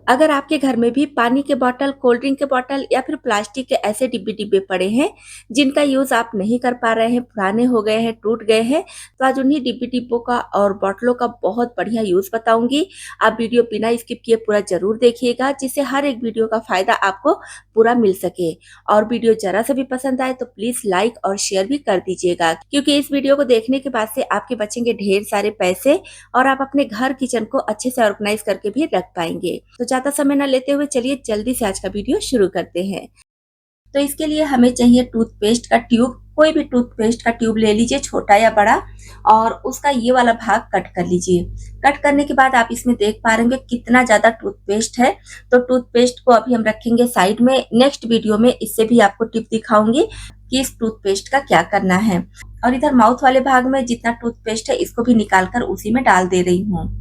अगर आपके घर में भी पानी के बॉटल, कोल्ड ड्रिंक के बॉटल या फिर प्लास्टिक के ऐसे डिब्बे-डिब्बे पड़े हैं, जिनका यूज़ आप नहीं कर पा रहे हैं, पुराने हो गए हैं, टूट गए हैं, तो आज उन्हीं डिब्बे-डिब्बों का और बॉटलों का बहुत बढ़िया यूज़ बताऊँगी। आप वीडियो बिना स्किप किए पूरा ज़रूर देखिएगा, जिससे हर एक वीडियो का फ़ायदा आपको पूरा मिल सके। और वीडियो ज़रा सा भी पसंद आए तो प्लीज़ लाइक और शेयर भी कर दीजिएगा, क्योंकि इस वीडियो को देखने के बाद से आपके बचेंगे ढेर सारे पैसे और आप अपने घर किचन को अच्छे से ऑर्गेनाइज करके भी रख पाएंगे। तो ज्यादा समय न लेते हुए चलिए जल्दी से आज का वीडियो शुरू करते हैं। तो इसके लिए हमें चाहिए टूथपेस्ट का ट्यूब। कोई भी टूथपेस्ट का ट्यूब ले लीजिए, छोटा या बड़ा, और उसका ये वाला भाग कट कर लीजिए। कट करने के बाद आप इसमें देख पा रहे होंगे कितना ज्यादा टूथपेस्ट है। तो टूथपेस्ट को अभी हम रखेंगे साइड में। नेक्स्ट वीडियो में इससे भी आपको टिप दिखाऊंगी कि इस टूथपेस्ट का क्या करना है। और इधर माउथ वाले भाग में जितना टूथपेस्ट है इसको भी निकाल कर उसी में डाल दे रही हूँ।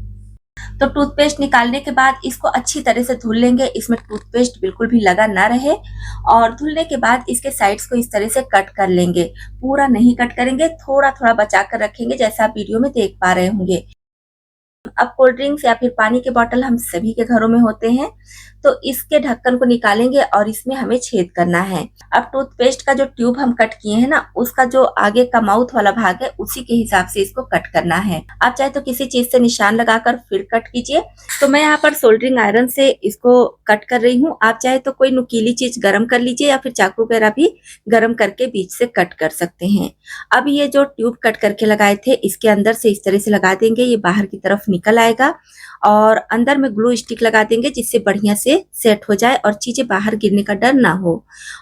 तो टूथपेस्ट निकालने के बाद इसको अच्छी तरह से धुल लेंगे, इसमें टूथपेस्ट बिल्कुल भी लगा ना रहे। और धुलने के बाद इसके साइड्स को इस तरह से कट कर लेंगे। पूरा नहीं कट करेंगे, थोड़ा थोड़ा बचा कर रखेंगे, जैसा आप वीडियो में देख पा रहे होंगे। अब कोल्ड ड्रिंक्स या फिर पानी के बोतल हम सभी के घरों में होते हैं, तो इसके ढक्कन को निकालेंगे और इसमें हमें छेद करना है। अब टूथपेस्ट का जो ट्यूब हम कट किए हैं ना, उसका जो आगे का माउथ वाला भाग है उसी के हिसाब से इसको कट करना है। आप चाहे तो किसी चीज से निशान लगाकर फिर कट कीजिए। तो मैं यहाँ पर सोल्डरिंग आयरन से इसको कट कर रही हूँ। आप चाहे तो कोई नुकीली चीज गर्म कर लीजिए या फिर चाकू वगैरह भी गर्म करके बीच से कट कर सकते हैं। अब ये जो ट्यूब कट करके लगाए थे इसके अंदर से इस तरह से लगा देंगे, ये बाहर की तरफ निकल आएगा। और अंदर में ग्लू स्टिक लगा देंगे जिससे बढ़िया से सेट हो जाए और चीजें बाहर गिरने का डर ना हो।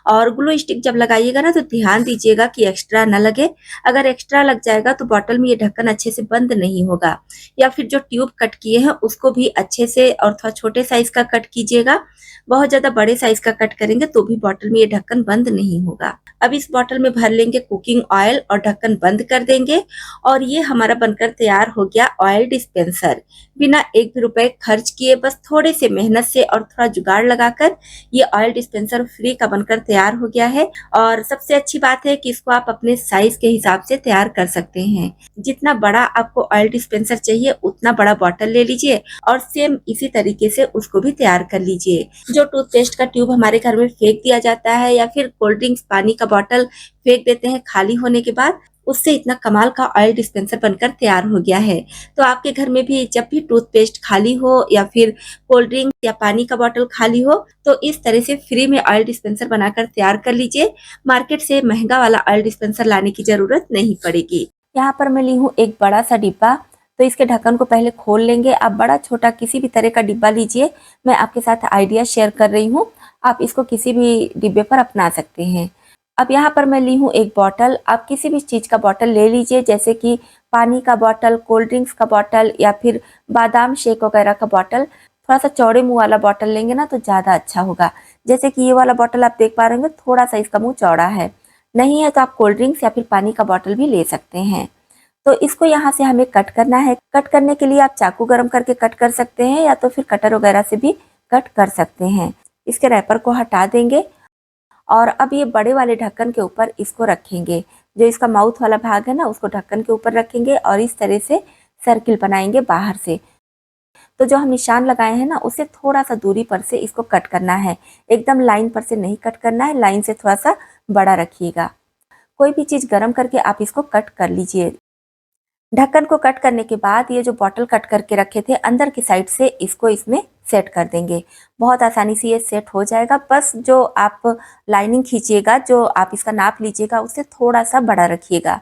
और ग्लू स्टिक जब लगाइएगा ना तो ध्यान दीजिएगा कि एक्स्ट्रा ना लगे। अगर एक्स्ट्रा लग जाएगा तो बॉटल में ये ढक्कन अच्छे से बंद नहीं होगा। या फिर जो ट्यूब कट किए हैं उसको भी अच्छे से और थोड़ा छोटे साइज का कट कीजिएगा। बहुत ज्यादा बड़े साइज का कट करेंगे तो भी बॉटल में ये ढक्कन बंद नहीं होगा। अब इस बॉटल में भर लेंगे कुकिंग ऑयल और ढक्कन बंद कर देंगे। और ये हमारा बनकर तैयार हो गया ऑयल डिस्पेंसर। बिना एक भी रुपए खर्च किए, बस थोड़े से मेहनत से और थोड़ा जुगाड़ लगाकर ये ऑयल डिस्पेंसर फ्री का बनकर तैयार हो गया है। और सबसे अच्छी बात है कि इसको आप अपने साइज के हिसाब से तैयार कर सकते हैं। जितना बड़ा आपको ऑयल डिस्पेंसर चाहिए उतना बड़ा बॉटल ले लीजिए और सेम इसी तरीके से उसको भी तैयार कर लीजिए। जो टूथपेस्ट का ट्यूब हमारे घर में फेंक दिया जाता है या फिर कोल्ड ड्रिंक्स पानी का बॉटल फेंक देते हैं खाली होने के बाद, उससे इतना कमाल का ऑयल डिस्पेंसर बनकर तैयार हो गया है। तो आपके घर में भी जब भी टूथपेस्ट खाली हो या फिर कोल्ड ड्रिंक या पानी का बॉटल खाली हो तो इस तरह से फ्री में ऑयल डिस्पेंसर बनाकर तैयार कर लीजिए। मार्केट से महंगा वाला ऑयल डिस्पेंसर लाने की जरूरत नहीं पड़ेगी। यहाँ पर मैं ली हूँ एक बड़ा सा डिब्बा। तो इसके ढक्कन को पहले खोल लेंगे। आप बड़ा छोटा किसी भी तरह का डिब्बा लीजिए, मैं आपके साथ आइडिया शेयर कर रही हूँ। आप इसको किसी भी डिब्बे पर अपना सकते हैं। अब यहाँ पर मैं ली हूँ एक बॉटल। आप किसी भी चीज़ का बॉटल ले लीजिए, जैसे कि पानी का बॉटल, कोल्ड ड्रिंक्स का बॉटल या फिर बादाम शेक वगैरह का बॉटल। थोड़ा सा चौड़े मुंह वाला बॉटल लेंगे ना तो ज़्यादा अच्छा होगा। जैसे कि ये वाला बॉटल आप देख पा रहे होंगे, थोड़ा सा इसका मुंह चौड़ा है। नहीं है तो आप कोल्ड ड्रिंक्स या फिर पानी का बॉटल भी ले सकते हैं। तो इसको यहाँ से हमें कट करना है। कट करने के लिए आप चाकू गरम करके कट कर सकते हैं या तो फिर कटर वगैरह से भी कट कर सकते हैं। इसके रैपर को हटा देंगे और अब ये बड़े वाले ढक्कन के ऊपर इसको रखेंगे। जो इसका माउथ वाला भाग है ना उसको ढक्कन के ऊपर रखेंगे और इस तरह से सर्किल बनाएंगे बाहर से। तो जो हम निशान लगाए हैं ना उससे थोड़ा सा दूरी पर से इसको कट करना है। एकदम लाइन पर से नहीं कट करना है, लाइन से थोड़ा सा बड़ा रखिएगा। कोई भी चीज़ गर्म करके आप इसको कट कर लीजिए। ढक्कन को कट करने के बाद ये जो बॉटल कट करके रखे थे अंदर की साइड से इसको इसमें सेट कर देंगे। बहुत आसानी से ये सेट हो जाएगा। बस जो आप लाइनिंग खींचिएगा, जो आप इसका नाप लीजिएगा उससे थोड़ा सा बड़ा रखिएगा।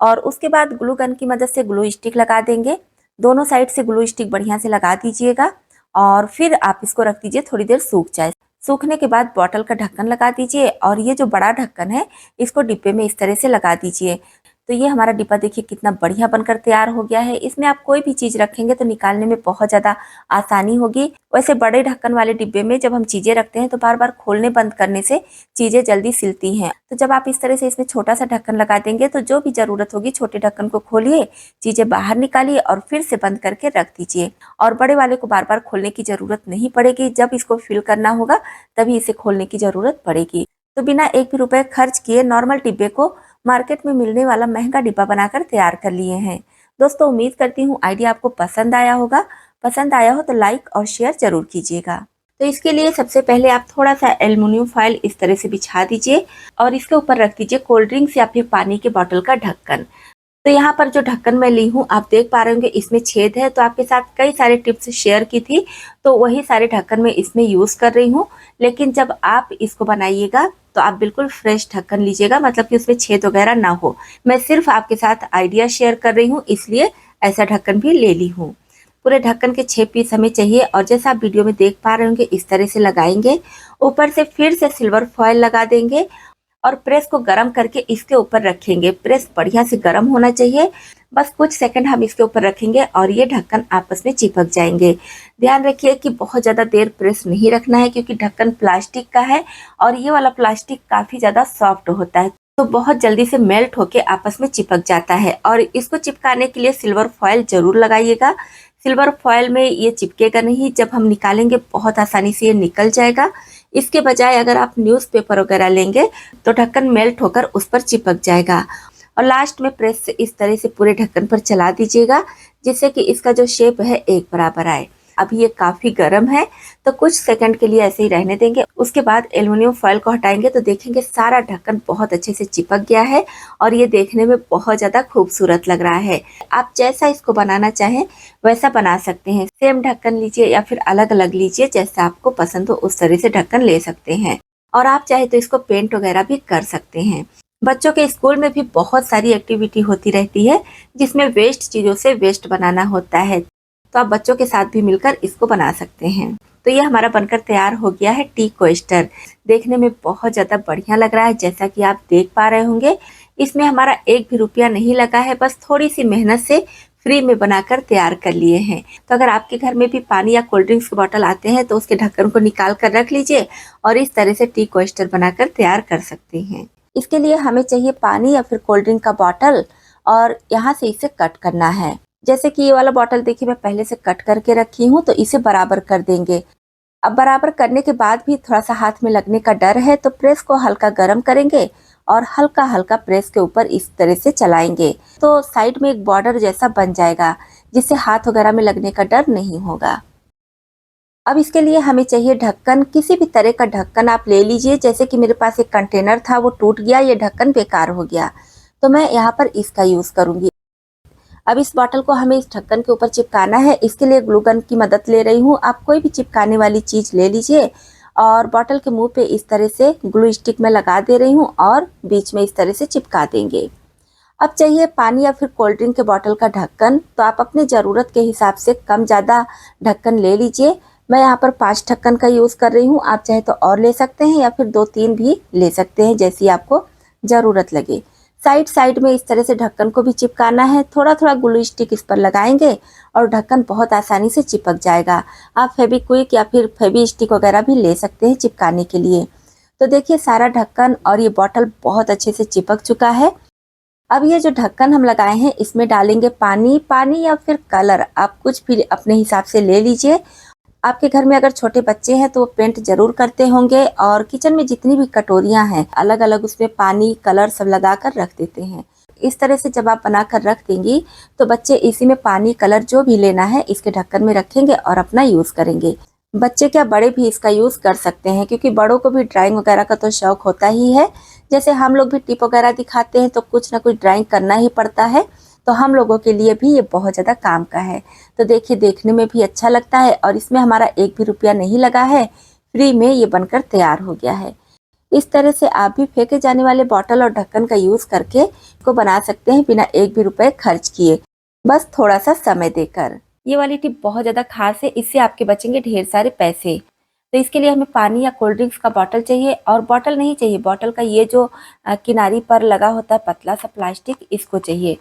और उसके बाद ग्लू गन की मदद से ग्लू स्टिक लगा देंगे। दोनों साइड से ग्लू स्टिक बढ़िया से लगा दीजिएगा और फिर आप इसको रख दीजिए, थोड़ी देर सूख जाए। सूखने के बाद बॉटल का ढक्कन लगा दीजिए और ये जो बड़ा ढक्कन है इसको डिब्बे में इस तरह से लगा दीजिए। तो ये हमारा डिब्बा देखिए कितना बढ़िया बनकर तैयार हो गया है। इसमें आप कोई भी चीज़ रखेंगे तो निकालने में बहुत ज़्यादा आसानी होगी। वैसे बड़े ढक्कन वाले डिब्बे में जब हम चीज़ें रखते हैं तो बार बार खोलने बंद करने से चीज़ें जल्दी सिलती हैं। तो जब आप इस तरह से इसमें छोटा सा ढक्कन लगा देंगे तो जो भी ज़रूरत होगी छोटे ढक्कन को खोलिए, चीज़ें बाहर निकालिए और फिर से बंद करके रख दीजिए। और बड़े वाले को बार बार खोलने की ज़रूरत नहीं पड़ेगी। जब इसको फिल करना होगा तभी इसे खोलने की ज़रूरत पड़ेगी। तो बिना एक भी रुपए खर्च किए नॉर्मल डिब्बे को मार्केट में मिलने वाला महंगा डिब्बा बनाकर तैयार कर लिए हैं। दोस्तों उम्मीद करती हूँ आइडिया आपको पसंद आया होगा। पसंद आया हो तो लाइक और शेयर जरूर कीजिएगा। तो इसके लिए सबसे पहले आप थोड़ा सा एल्युमिनियम फॉइल इस तरह से बिछा दीजिए और इसके ऊपर रख दीजिए कोल्ड ड्रिंक्स या फिर पानी के बॉटल का ढक्कन। तो यहाँ पर जो ढक्कन मैं ली हूँ आप देख पा रहे होंगे इसमें छेद है, तो आपके साथ कई सारे टिप्स शेयर की थी, तो वही सारे ढक्कन मैं इसमें यूज़ कर रही हूँ। लेकिन जब आप इसको बनाइएगा तो आप बिल्कुल फ्रेश ढक्कन लीजिएगा, मतलब कि उसमें छेद वगैरह ना हो। मैं सिर्फ आपके साथ आइडिया शेयर कर रही हूँ, इसलिए ऐसा ढक्कन भी ले ली हूँ। पूरे ढक्कन के 6 पीस हमें चाहिए और जैसा आप वीडियो में देख पा रहे होंगे इस तरह से लगाएंगे। ऊपर से फिर से सिल्वर फॉइल लगा देंगे और प्रेस को गरम करके इसके ऊपर रखेंगे। प्रेस बढ़िया से गरम होना चाहिए। बस कुछ सेकंड हम इसके ऊपर रखेंगे और ये ढक्कन आपस में चिपक जाएंगे। ध्यान रखिए कि बहुत ज़्यादा देर प्रेस नहीं रखना है, क्योंकि ढक्कन प्लास्टिक का है और ये वाला प्लास्टिक काफ़ी ज़्यादा सॉफ्ट होता है, तो बहुत जल्दी से मेल्ट होके आपस में चिपक जाता है। और इसको चिपकाने के लिए सिल्वर फॉइल जरूर लगाइएगा। सिल्वर फॉइल में ये चिपकेगा नहीं, जब हम निकालेंगे बहुत आसानी से ये निकल जाएगा। इसके बजाय अगर आप न्यूज़पेपर वगैरह लेंगे तो ढक्कन मेल्ट होकर उस पर चिपक जाएगा। और लास्ट में प्रेस से इस तरह से पूरे ढक्कन पर चला दीजिएगा, जिससे कि इसका जो शेप है एक बराबर आए। अभी ये काफ़ी गर्म है, तो कुछ सेकंड के लिए ऐसे ही रहने देंगे। उसके बाद एल्युमिनियम फॉइल को हटाएंगे तो देखेंगे सारा ढक्कन बहुत अच्छे से चिपक गया है और ये देखने में बहुत ज़्यादा खूबसूरत लग रहा है। आप जैसा इसको बनाना चाहें वैसा बना सकते हैं। सेम ढक्कन लीजिए या फिर अलग अलग लीजिए, जैसा आपको पसंद हो उस तरह से ढक्कन ले सकते हैं। और आप चाहे तो इसको पेंट वगैरह भी कर सकते हैं। बच्चों के स्कूल में भी बहुत सारी एक्टिविटी होती रहती है, जिसमें वेस्ट चीज़ों से वेस्ट बनाना होता है, तो आप बच्चों के साथ भी मिलकर इसको बना सकते हैं। तो ये हमारा बनकर तैयार हो गया है टी कोस्टर। देखने में बहुत ज़्यादा बढ़िया लग रहा है, जैसा कि आप देख पा रहे होंगे। इसमें हमारा एक भी रुपया नहीं लगा है, बस थोड़ी सी मेहनत से फ्री में बनाकर तैयार कर लिए हैं। तो अगर आपके घर में भी पानी या कोल्ड ड्रिंक्स के बॉटल आते हैं तो उसके ढक्कन को निकाल कर रख लीजिए और इस तरह से टी कोस्टर बनाकर तैयार कर सकते हैं। इसके लिए हमें चाहिए पानी या फिर कोल्ड ड्रिंक का बॉटल और यहाँ से इसे कट करना है। जैसे कि ये वाला बॉटल देखिए मैं पहले से कट करके रखी हूँ, तो इसे बराबर कर देंगे। अब बराबर करने के बाद भी थोड़ा सा हाथ में लगने का डर है, तो प्रेस को हल्का गर्म करेंगे और हल्का हल्का प्रेस के ऊपर इस तरह से चलाएंगे, तो साइड में एक बॉर्डर जैसा बन जाएगा, जिससे हाथ वगैरह में लगने का डर नहीं होगा। अब इसके लिए हमें चाहिए ढक्कन। किसी भी तरह का ढक्कन आप ले लीजिए। जैसे कि मेरे पास एक कंटेनर था, वो टूट गया, ये ढक्कन बेकार हो गया, तो मैं यहाँ पर इसका यूज़ करूँगी। अब इस बॉटल को हमें इस ढक्कन के ऊपर चिपकाना है। इसके लिए ग्लू गन की मदद ले रही हूँ। आप कोई भी चिपकाने वाली चीज़ ले लीजिए और बॉटल के मुंह पे इस तरह से ग्लू स्टिक में लगा दे रही हूँ और बीच में इस तरह से चिपका देंगे। अब चाहिए पानी या फिर कोल्ड ड्रिंक के बॉटल का ढक्कन, तो आप अपने ज़रूरत के हिसाब से कम ज़्यादा ढक्कन ले लीजिए। मैं यहाँ पर 5 ढक्कन का यूज़ कर रही हूँ। आप चाहे तो और ले सकते हैं या फिर 2-3 भी ले सकते हैं, जैसी आपको ज़रूरत लगे। साइड साइड में इस तरह से ढक्कन को भी चिपकाना है। थोड़ा थोड़ा ग्लू स्टिक इस पर लगाएंगे और ढक्कन बहुत आसानी से चिपक जाएगा। आप फेविक्विक या फिर फेवी स्टिक वगैरह भी ले सकते हैं चिपकाने के लिए। तो देखिए सारा ढक्कन और ये बॉटल बहुत अच्छे से चिपक चुका है। अब ये जो ढक्कन हम लगाए हैं इसमें डालेंगे पानी या फिर कलर, आप कुछ भी अपने हिसाब से ले लीजिए। आपके घर में अगर छोटे बच्चे हैं तो वो पेंट जरूर करते होंगे और किचन में जितनी भी कटोरियां हैं अलग अलग उसमें पानी कलर सब लगा कर रख देते हैं। इस तरह से जब आप बना कर रख देंगी तो बच्चे इसी में पानी कलर जो भी लेना है इसके ढक्कन में रखेंगे और अपना यूज़ करेंगे। बच्चे क्या बड़े भी इसका यूज़ कर सकते हैं, क्योंकि बड़ों को भी ड्राइंग वगैरह का तो शौक होता ही है। जैसे हम लोग भी टिप वगैरह दिखाते हैं तो कुछ ना कुछ ड्राइंग करना ही पड़ता है, तो हम लोगों के लिए भी ये बहुत ज़्यादा काम का है। तो देखिए देखने में भी अच्छा लगता है और इसमें हमारा एक भी रुपया नहीं लगा है, फ्री में ये बनकर तैयार हो गया है। इस तरह से आप भी फेंके जाने वाले बॉटल और ढक्कन का यूज़ करके इसको बना सकते हैं बिना एक भी रुपये खर्च किए, बस थोड़ा सा समय देकर। ये वाली टिप बहुत ज़्यादा खास है, इससे आपके बचेंगे ढेर सारे पैसे। तो इसके लिए हमें पानी या कोल्ड ड्रिंक्स का बॉटल चाहिए और बॉटल नहीं चाहिए, बॉटल का ये जो किनारी पर लगा होता है पतला सा प्लास्टिक, इसको चाहिए।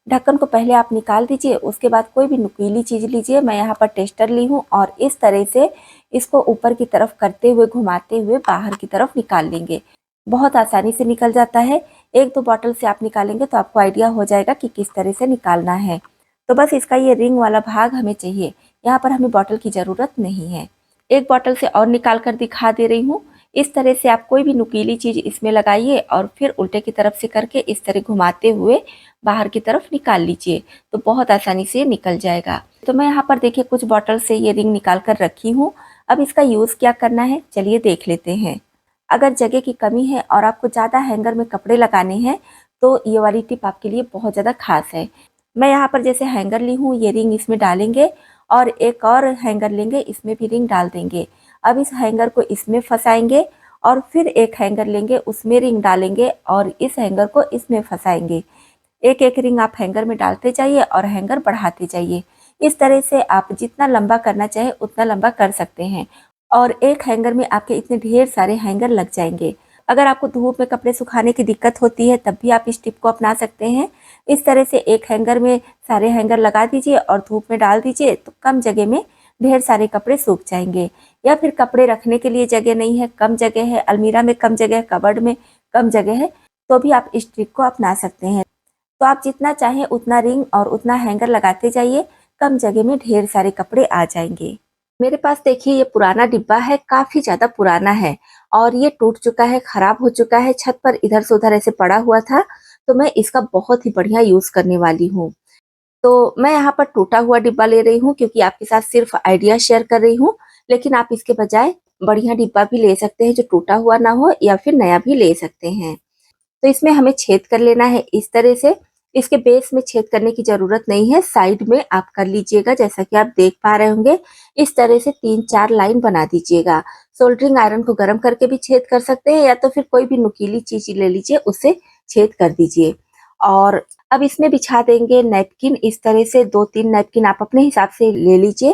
ढक्कन को पहले आप निकाल दीजिए, उसके बाद कोई भी नुकीली चीज़ लीजिए। मैं यहाँ पर टेस्टर ली हूँ और इस तरह से इसको ऊपर की तरफ करते हुए घुमाते हुए बाहर की तरफ निकाल लेंगे। बहुत आसानी से निकल जाता है। 1-2 बॉटल से आप निकालेंगे तो आपको आइडिया हो जाएगा कि किस तरह से निकालना है। तो बस इसका ये रिंग वाला भाग हमें चाहिए। यहाँ पर हमें बॉटल की ज़रूरत नहीं है। एक बॉटल से और निकाल कर दिखा दे रही हूँ। इस तरह से आप कोई भी नुकीली चीज़ इसमें लगाइए और फिर उल्टे की तरफ से करके इस तरह घुमाते हुए बाहर की तरफ निकाल लीजिए, तो बहुत आसानी से निकल जाएगा। तो मैं यहाँ पर देखिए कुछ बॉटल से ये रिंग निकाल कर रखी हूँ। अब इसका यूज़ क्या करना है चलिए देख लेते हैं। अगर जगह की कमी है और आपको ज़्यादा हैंगर में कपड़े लगाने हैं तो ये वाली टिप आपके लिए बहुत ज़्यादा खास है। मैं यहाँ पर जैसे हैंगर ली हूँ, ये रिंग इसमें डालेंगे और एक और हैंगर लेंगे, इसमें भी रिंग डाल देंगे। अब इस हैंगर को इसमें फंसाएंगे और फिर एक हैंगर लेंगे, उसमें रिंग डालेंगे और इस हैंगर को इसमें फंसाएंगे। एक एक रिंग आप हैंगर में डालते जाइए और हैंगर बढ़ाते जाइए। इस तरह से आप जितना लंबा करना चाहे उतना लंबा कर सकते हैं और एक हैंगर में आपके इतने ढेर सारे हैंगर लग जाएंगे। अगर आपको धूप में कपड़े सुखाने की दिक्कत होती है तब भी आप इस टिप को अपना सकते हैं। इस तरह से एक हैंगर में सारे हैंगर लगा दीजिए और धूप में डाल दीजिए तो कम जगह में ढेर सारे कपड़े सूख जाएंगे। या फिर कपड़े रखने के लिए जगह नहीं है, कम जगह है, अलमीरा में कम जगह है, कबर्ड में कम जगह है, तो भी आप इस ट्रिक को अपना सकते हैं। तो आप जितना चाहें उतना रिंग और उतना हैंगर लगाते जाइए, कम जगह में ढेर सारे कपड़े आ जाएंगे। मेरे पास देखिए ये पुराना डिब्बा है, काफ़ी ज़्यादा पुराना है और ये टूट चुका है, ख़राब हो चुका है, छत पर इधर से उधर ऐसे पड़ा हुआ था, तो मैं इसका बहुत ही बढ़िया यूज़ करने वाली हूँ। तो मैं यहाँ पर टूटा हुआ डिब्बा ले रही हूँ क्योंकि आपके साथ सिर्फ आइडिया शेयर कर रही हूँ, लेकिन आप इसके बजाय बढ़िया डिब्बा भी ले सकते हैं जो टूटा हुआ ना हो या फिर नया भी ले सकते हैं। तो इसमें हमें छेद कर लेना है इस तरह से। इसके बेस में छेद करने की ज़रूरत नहीं है, साइड में आप कर लीजिएगा जैसा कि आप देख पा रहे होंगे। इस तरह से 3-4 लाइन बना दीजिएगा। सोल्डरिंग आयरन को गर्म करके भी छेद कर सकते हैं या तो फिर कोई भी नुकीली चीज़ ले लीजिए, उससे छेद कर दीजिए। और अब इसमें बिछा देंगे नैपकिन, इस तरह से 2-3 नैपकिन आप अपने हिसाब से ले लीजिए।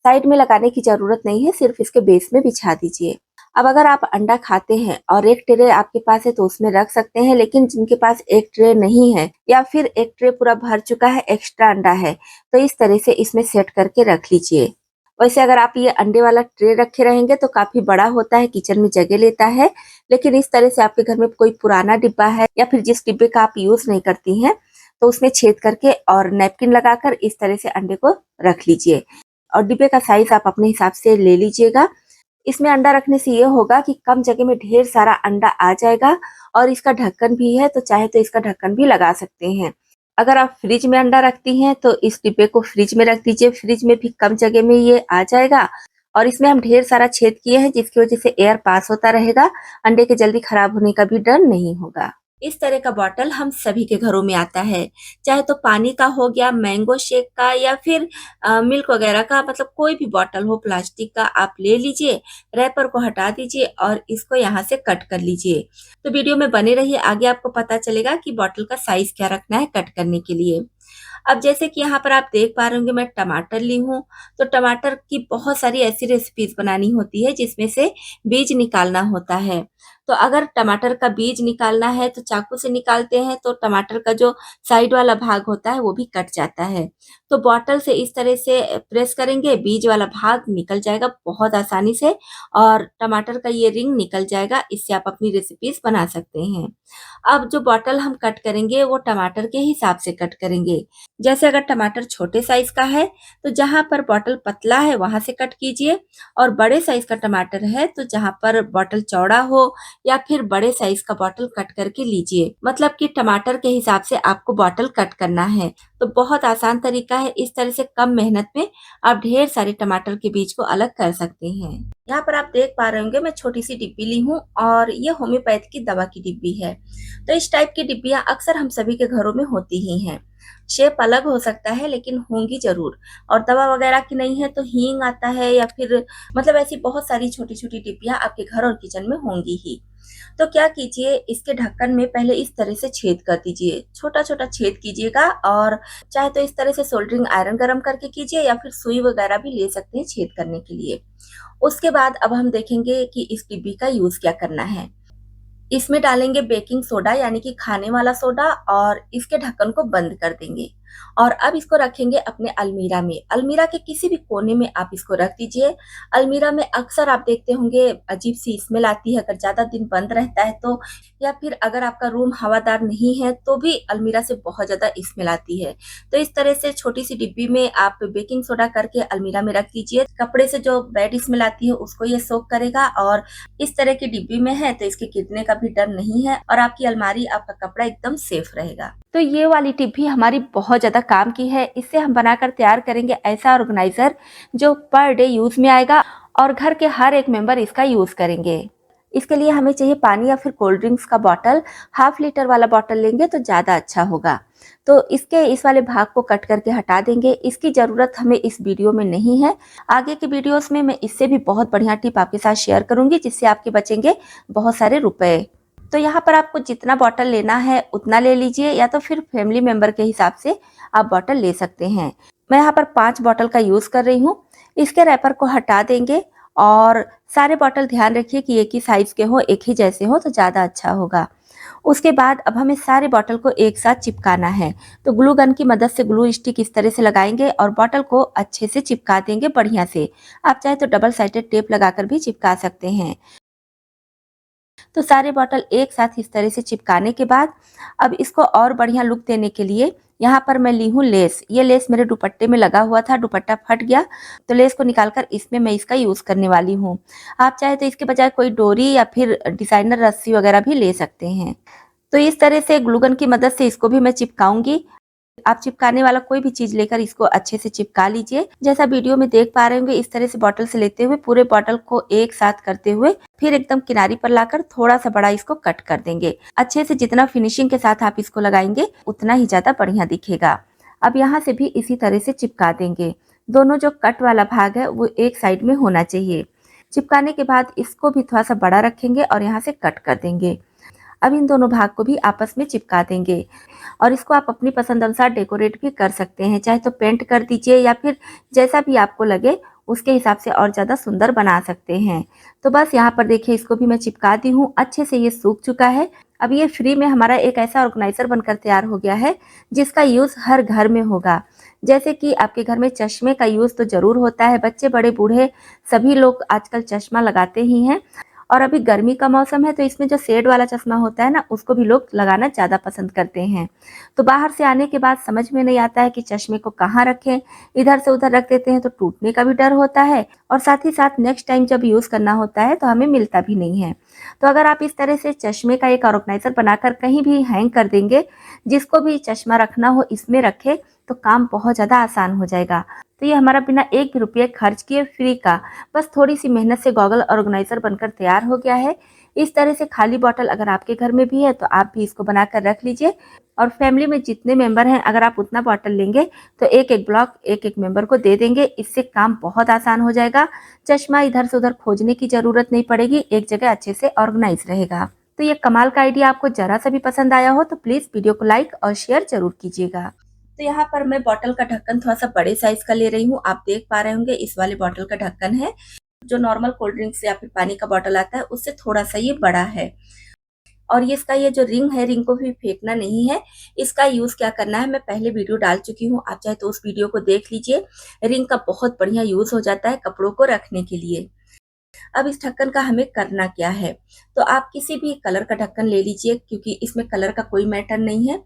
साइड में लगाने की ज़रूरत नहीं है, सिर्फ इसके बेस में बिछा दीजिए। अब अगर आप अंडा खाते हैं और एक ट्रे आपके पास है तो उसमें रख सकते हैं, लेकिन जिनके पास एक ट्रे नहीं है या फिर एक ट्रे पूरा भर चुका है, एक्स्ट्रा अंडा है, तो इस तरह से इसमें सेट करके रख लीजिए। वैसे अगर आप ये अंडे वाला ट्रे रखे रहेंगे तो काफ़ी बड़ा होता है, किचन में जगह लेता है, लेकिन इस तरह से आपके घर में कोई पुराना डिब्बा है या फिर जिस डिब्बे का आप यूज़ नहीं करती हैं, तो उसमें छेद करके और नैपकिन लगाकर इस तरह से अंडे को रख लीजिए। और डिब्बे का साइज़ आप अपने हिसाब से ले लीजिएगा। इसमें अंडा रखने से ये होगा कि कम जगह में ढेर सारा अंडा आ जाएगा और इसका ढक्कन भी है तो चाहे तो इसका ढक्कन भी लगा सकते हैं। अगर आप फ्रिज में अंडा रखती हैं तो इस डिब्बे को फ्रिज में रख दीजिए, फ्रिज में भी कम जगह में ये आ जाएगा और इसमें हम ढेर सारा छेद किए हैं जिसकी वजह से एयर पास होता रहेगा, अंडे के जल्दी खराब होने का भी डर नहीं होगा। इस तरह का बॉटल हम सभी के घरों में आता है, चाहे तो पानी का हो गया, मैंगो शेक का या फिर मिल्क वगैरह का, मतलब कोई भी बॉटल हो प्लास्टिक का आप ले लीजिए, रैपर को हटा दीजिए और इसको यहाँ से कट कर लीजिए। तो वीडियो में बने रहिए, आगे आपको पता चलेगा कि बॉटल का साइज क्या रखना है कट करने के लिए। अब जैसे कि यहाँ पर आप देख पा रहे होंगे मैं टमाटर ली हूँ, तो टमाटर की बहुत सारी ऐसी रेसिपीज बनानी होती है जिसमें से बीज निकालना होता है। तो अगर टमाटर का बीज निकालना है तो चाकू से निकालते हैं तो टमाटर का जो साइड वाला भाग होता है वो भी कट जाता है। तो बॉटल से इस तरह से प्रेस करेंगे, बीज वाला भाग निकल जाएगा बहुत आसानी से और टमाटर का ये रिंग निकल जाएगा। इससे आप अपनी रेसिपीज बना सकते हैं। अब जो बॉटल हम कट करेंगे वो टमाटर के हिसाब से कट करेंगे। जैसे अगर टमाटर छोटे साइज का है तो जहाँ पर बॉटल पतला है वहां से कट कीजिए और बड़े साइज का टमाटर है तो जहाँ पर बॉटल चौड़ा हो या फिर बड़े साइज का बॉटल कट करके लीजिए। मतलब कि टमाटर के हिसाब से आपको बॉटल कट करना है। तो बहुत आसान तरीका है, इस तरह से कम मेहनत में आप ढेर सारे टमाटर के बीज को अलग कर सकते हैं। यहाँ पर आप देख पा रहे होंगे मैं छोटी सी डिब्बी ली हूँ और ये होम्योपैथ की दवा की डिब्बी है। तो इस टाइप की डिब्बियां अक्सर हम सभी के घरों में होती ही हैं। शेप अलग हो सकता है लेकिन होंगी जरूर। और दवा वगैरह की नहीं है तो हींग आता है या फिर मतलब ऐसी बहुत सारी छोटी छोटी डिब्बियां आपके घर और किचन में होंगी ही। तो क्या कीजिए, इसके ढक्कन में पहले इस तरह से छेद कर दीजिए, छोटा छोटा छेद कीजिएगा और चाहे तो इस तरह से सोल्डरिंग आयरन गर्म करके कीजिए या फिर सुई वगैरह भी ले सकते हैं छेद करने के लिए। उसके बाद अब हम देखेंगे कि इस डिब्बी का यूज क्या करना है। इसमें डालेंगे बेकिंग सोडा यानी कि खाने वाला सोडा और इसके ढक्कन को बंद कर देंगे और अब इसको रखेंगे अपने अलमीरा में। अलमीरा के किसी भी कोने में आप इसको रख दीजिए। अलमीरा में अक्सर आप देखते होंगे अजीब सी स्मेल आती है अगर ज्यादा दिन बंद रहता है तो, या फिर अगर आपका रूम हवादार नहीं है तो भी अलमीरा से बहुत ज्यादा स्मेल आती है। तो इस तरह से छोटी सी डिब्बी में आप बेकिंग सोडा करके अलमीरा में रख दीजिए। कपड़े से जो बैड स्मेल आती है उसको ये सोख करेगा और इस तरह की डिब्बी में है तो इसके गिरने का भी डर नहीं है और आपकी अलमारी, आपका कपड़ा एकदम सेफ रहेगा। तो ये वाली टिप भी हमारी बहुत ज़्यादा काम की है। इससे हम बनाकर तैयार करेंगे ऐसा ऑर्गेनाइजर जो पर डे यूज में आएगा और घर के हर एक मेंबर इसका यूज करेंगे। इसके लिए हमें चाहिए पानी या फिर कोल्ड ड्रिंक्स का बॉटल। 1/2 लीटर वाला बॉटल लेंगे तो ज़्यादा अच्छा होगा। तो इसके इस वाले भाग को कट करके हटा देंगे। इसकी ज़रूरत हमें इस वीडियो में नहीं है। आगे के वीडियोस में मैं इससे भी बहुत बढ़िया टिप आपके साथ शेयर करूंगी, जिससे आपके बचेंगे बहुत सारे रुपए। तो यहाँ पर आपको जितना बॉटल लेना है उतना ले लीजिए, या तो फिर फैमिली मेंबर के हिसाब से आप बॉटल ले सकते हैं। मैं यहाँ पर 5 बॉटल का यूज़ कर रही हूँ। इसके रैपर को हटा देंगे और सारे बॉटल ध्यान रखिए कि एक ही साइज़ के हो, एक ही जैसे हो तो ज़्यादा अच्छा होगा। उसके बाद अब हमें सारे बॉटल को एक साथ चिपकाना है। तो ग्लू गन की मदद से ग्लू स्टिक इस तरह से लगाएंगे और बॉटल को अच्छे से चिपका देंगे बढ़िया से। आप चाहे तो डबल साइडेड टेप लगाकर भी चिपका सकते हैं। तो सारे बॉटल एक साथ इस तरह से चिपकाने के बाद अब इसको और बढ़िया लुक देने के लिए यहाँ पर मैं ली हूँ लेस। ये लेस मेरे दुपट्टे में लगा हुआ था, दुपट्टा फट गया तो लेस को निकालकर इसमें मैं इसका यूज करने वाली हूँ। आप चाहे तो इसके बजाय कोई डोरी या फिर डिजाइनर रस्सी वगैरह भी ले सकते हैं। तो इस तरह से ग्लूगन की मदद से इसको भी मैं चिपकाऊंगी। आप चिपकाने वाला कोई भी चीज लेकर इसको अच्छे से चिपका लीजिए। जैसा वीडियो में देख पा रहे होंगे, इस तरह से बॉटल से लेते हुए पूरे बॉटल को एक साथ करते हुए फिर एकदम किनारी पर लाकर थोड़ा सा बड़ा इसको कट कर देंगे। अच्छे से जितना फिनिशिंग के साथ आप इसको लगाएंगे उतना ही ज्यादा बढ़िया दिखेगा। अब यहाँ से भी इसी तरह से चिपका देंगे। दोनों जो कट वाला भाग है वो एक साइड में होना चाहिए। चिपकाने के बाद इसको भी थोड़ा सा बड़ा रखेंगे और यहाँ से कट कर देंगे। अब इन दोनों भाग को भी आपस में चिपका देंगे और इसको आप अपनी पसंद अनुसार डेकोरेट भी कर सकते हैं। चाहे तो पेंट कर दीजिए या फिर जैसा भी आपको लगे उसके हिसाब से और ज़्यादा सुंदर बना सकते हैं। तो बस यहाँ पर देखिए इसको भी मैं चिपका दी हूँ। अच्छे से ये सूख चुका है। अब ये फ्री में हमारा एक ऐसा ऑर्गेनाइजर बनकर तैयार हो गया है जिसका यूज़ हर घर में होगा। जैसे कि आपके घर में चश्मे का यूज़ तो ज़रूर होता है। बच्चे बड़े बूढ़े सभी लोग आजकल चश्मा लगाते ही हैं। और अभी गर्मी का मौसम है तो इसमें जो शेड वाला चश्मा होता है ना, उसको भी लोग लगाना ज़्यादा पसंद करते हैं। तो बाहर से आने के बाद समझ में नहीं आता है कि चश्मे को कहाँ रखें। इधर से उधर रख देते हैं तो टूटने का भी डर होता है और साथ ही साथ नेक्स्ट टाइम जब यूज़ करना होता है तो हमें मिलता भी नहीं है। तो अगर आप इस तरह से चश्मे का एक ऑर्गेनाइजर बनाकर कहीं भी हैंग कर देंगे, जिसको भी चश्मा रखना हो इसमें रखे तो काम बहुत ज़्यादा आसान हो जाएगा। तो ये हमारा बिना एक भी रुपये खर्च किए फ्री का बस थोड़ी सी मेहनत से गॉगल ऑर्गेनाइजर बनकर तैयार हो गया है। इस तरह से खाली बॉटल अगर आपके घर में भी है तो आप भी इसको बनाकर रख लीजिए और फैमिली में जितने मेंबर हैं अगर आप उतना बॉटल लेंगे तो एक एक ब्लॉक एक एक मेंबर को दे देंगे। इससे काम बहुत आसान हो जाएगा। चश्मा इधर से उधर खोजने की ज़रूरत नहीं पड़ेगी, एक जगह अच्छे से ऑर्गेनाइज रहेगा। तो ये कमाल का आइडिया आपको जरा सा भी पसंद आया हो तो प्लीज़ वीडियो को लाइक और शेयर जरूर कीजिएगा। तो यहाँ पर मैं बॉटल का ढक्कन थोड़ा सा बड़े साइज का ले रही हूँ। आप देख पा रहे होंगे इस वाले बॉटल का ढक्कन है। जो नॉर्मल कोल्ड ड्रिंक्स या फिर पानी का बॉटल आता है उससे थोड़ा सा ये बड़ा है। और ये इसका ये जो रिंग है, रिंग को भी फेंकना नहीं है। इसका यूज क्या करना है मैं पहले वीडियो डाल चुकी हूँ, आप चाहे तो उस वीडियो को देख लीजिए। रिंग का बहुत बढ़िया यूज हो जाता है कपड़ों को रखने के लिए। अब इस ढक्कन का हमें करना क्या है, तो आप किसी भी कलर का ढक्कन ले लीजिए क्योंकि इसमें कलर का कोई मैटर नहीं है।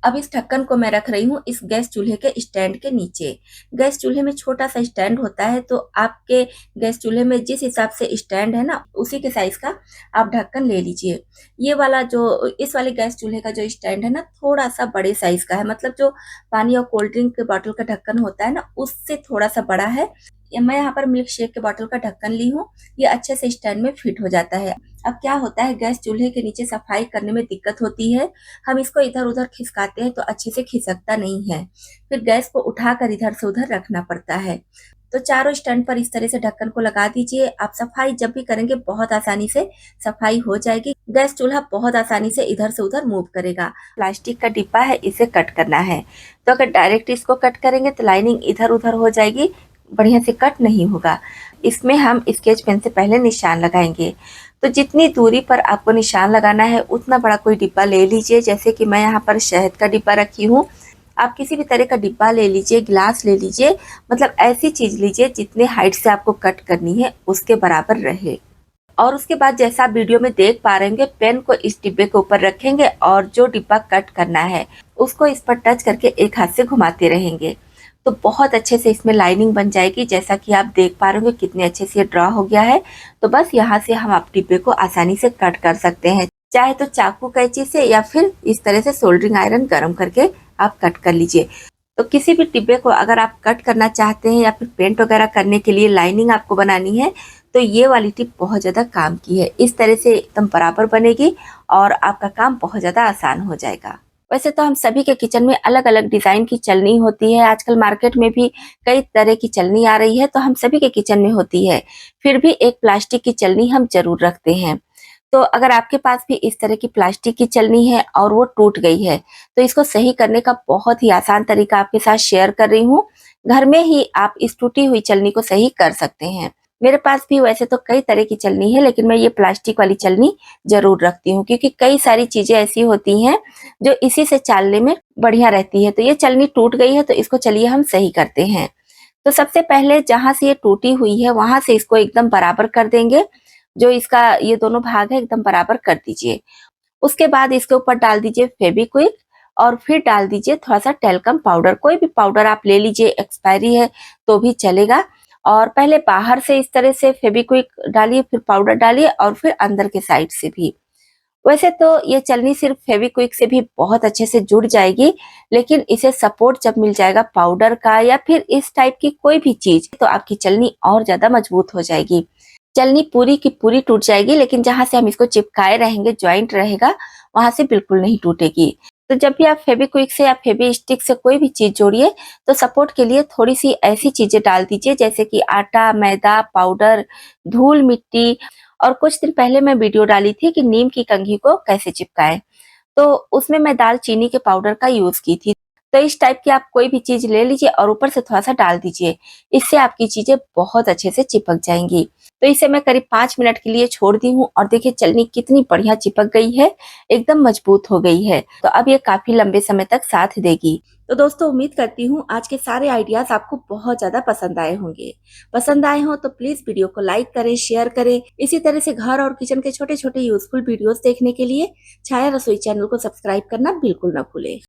अब इस ढक्कन को मैं रख रही हूँ इस गैस चूल्हे के स्टैंड के नीचे। गैस चूल्हे में छोटा सा स्टैंड होता है तो आपके गैस चूल्हे में जिस हिसाब से स्टैंड है ना उसी के साइज का आप ढक्कन ले लीजिए। ये वाला जो इस वाले गैस चूल्हे का जो स्टैंड है ना थोड़ा सा बड़े साइज का है, मतलब जो पानी और कोल्ड ड्रिंक के बॉटल का ढक्कन होता है ना उससे थोड़ा सा बड़ा है। मैं यहाँ पर मिल्क शेक के बॉटल का ढक्कन ली हूँ। ये अच्छे से स्टैंड में फिट हो जाता है। अब क्या होता है गैस चूल्हे के नीचे सफाई करने में दिक्कत होती है। हम इसको इधर उधर खिसकाते हैं तो अच्छे से खिसकता नहीं है, फिर गैस को उठाकर इधर से उधर रखना पड़ता है। तो चारों स्टैंड पर इस तरह से ढक्कन को लगा दीजिए। आप सफाई जब भी करेंगे बहुत आसानी से सफाई हो जाएगी। गैस चूल्हा बहुत आसानी से इधर से उधर मूव करेगा। प्लास्टिक का डिब्बा है, इसे कट करना है। तो अगर डायरेक्ट इसको कट करेंगे तो लाइनिंग इधर उधर हो जाएगी, बढ़िया से कट नहीं होगा। इसमें हम स्केच पेन से पहले निशान लगाएंगे। तो जितनी दूरी पर आपको निशान लगाना है उतना बड़ा कोई डिब्बा ले लीजिए। जैसे कि मैं यहाँ पर शहद का डिब्बा रखी हूँ, आप किसी भी तरह का डिब्बा ले लीजिए, गिलास ले लीजिए, मतलब ऐसी चीज लीजिए जितने हाइट से आपको कट करनी है उसके बराबर रहे। और उसके बाद जैसा आप वीडियो में देख पा रहे होंगे पेन को इस डिब्बे के ऊपर रखेंगे और जो डिब्बा कट करना है उसको इस पर टच करके एक हाथ से घुमाते रहेंगे तो बहुत अच्छे से इसमें लाइनिंग बन जाएगी। जैसा कि आप देख पा रहे होंगे कितने अच्छे से ये ड्रॉ हो गया है। तो बस यहाँ से हम आप डिब्बे को आसानी से कट कर सकते हैं, चाहे तो चाकू कैंची से या फिर इस तरह से सोल्डरिंग आयरन गर्म करके आप कट कर लीजिए। तो किसी भी डिब्बे को अगर आप कट करना चाहते हैं या फिर पेंट वगैरह करने के लिए लाइनिंग आपको बनानी है, तो ये वाली टिप बहुत ज़्यादा काम की है। इस तरह से एकदम बराबर बनेगी और आपका काम बहुत ज़्यादा आसान हो जाएगा। वैसे तो हम सभी के किचन में अलग-अलग डिज़ाइन की चलनी होती है, आजकल मार्केट में भी कई तरह की चलनी आ रही है, तो हम सभी के किचन में होती है। फिर भी एक प्लास्टिक की चलनी हम ज़रूर रखते हैं। तो अगर आपके पास भी इस तरह की प्लास्टिक की चलनी है और वो टूट गई है, तो इसको सही करने का बहुत ही आसान तरीका आपके साथ शेयर कर रही हूँ। घर में ही आप इस टूटी हुई चलनी को सही कर सकते हैं। मेरे पास भी वैसे तो कई तरह की चलनी है, लेकिन मैं ये प्लास्टिक वाली चलनी ज़रूर रखती हूँ, क्योंकि कई सारी चीज़ें ऐसी होती हैं जो इसी से चालने में बढ़िया रहती है। तो ये चलनी टूट गई है, तो इसको चलिए हम सही करते हैं। तो सबसे पहले जहाँ से ये टूटी हुई है, वहाँ से इसको एकदम बराबर कर देंगे। जो इसका ये दोनों भाग है एकदम बराबर कर दीजिए। उसके बाद इसके ऊपर डाल दीजिए फेविक्विक और फिर डाल दीजिए थोड़ा-सा टैल्कम पाउडर। कोई भी पाउडर आप ले लीजिए, एक्सपायरी है तो भी चलेगा। और पहले बाहर से इस तरह से फेविक्विक डालिए, फिर पाउडर डालिए और फिर अंदर के साइड से भी। वैसे तो ये चलनी सिर्फ फेविक्विक से भी बहुत अच्छे से जुड़ जाएगी, लेकिन इसे सपोर्ट जब मिल जाएगा पाउडर का या फिर इस टाइप की कोई भी चीज़, तो आपकी चलनी और ज़्यादा मजबूत हो जाएगी। चलनी पूरी की पूरी टूट जाएगी, लेकिन जहाँ से हम इसको चिपकाए रहेंगे, जॉइंट रहेगा, वहाँ से बिल्कुल नहीं टूटेगी। तो जब भी आप फेविक्विक से या फेवी स्टिक से कोई भी चीज़ जोड़िए, तो सपोर्ट के लिए थोड़ी-सी ऐसी चीज़ें डाल दीजिए जैसे कि आटा, मैदा, पाउडर, धूल मिट्टी। और कुछ दिन पहले मैं वीडियो डाली थी कि नीम की कंघी को कैसे चिपकाएँ, तो उसमें मैं दालचीनी के पाउडर का यूज़ की थी। तो इस टाइप की आप कोई भी चीज़ ले लीजिए और ऊपर से थोड़ा-सा डाल दीजिए। इससे आपकी चीज़ें बहुत अच्छे से चिपक जाएँगी। तो इसे मैं करीब 5 मिनट के लिए छोड़ दी हूँ और देखिए चलनी कितनी बढ़िया चिपक गई है, एकदम मजबूत हो गई है। तो अब ये काफ़ी लंबे समय तक साथ देगी। तो दोस्तों उम्मीद करती हूँ आज के सारे आइडियाज़ आपको बहुत ज़्यादा पसंद आए होंगे। पसंद आए हों तो प्लीज़ वीडियो को लाइक करें, शेयर करें। इसी तरह से घर और किचन के छोटे-छोटे यूज़फुल वीडियोज़ देखने के लिए छाया रसोई चैनल को सब्सक्राइब करना बिल्कुल ना भूलें।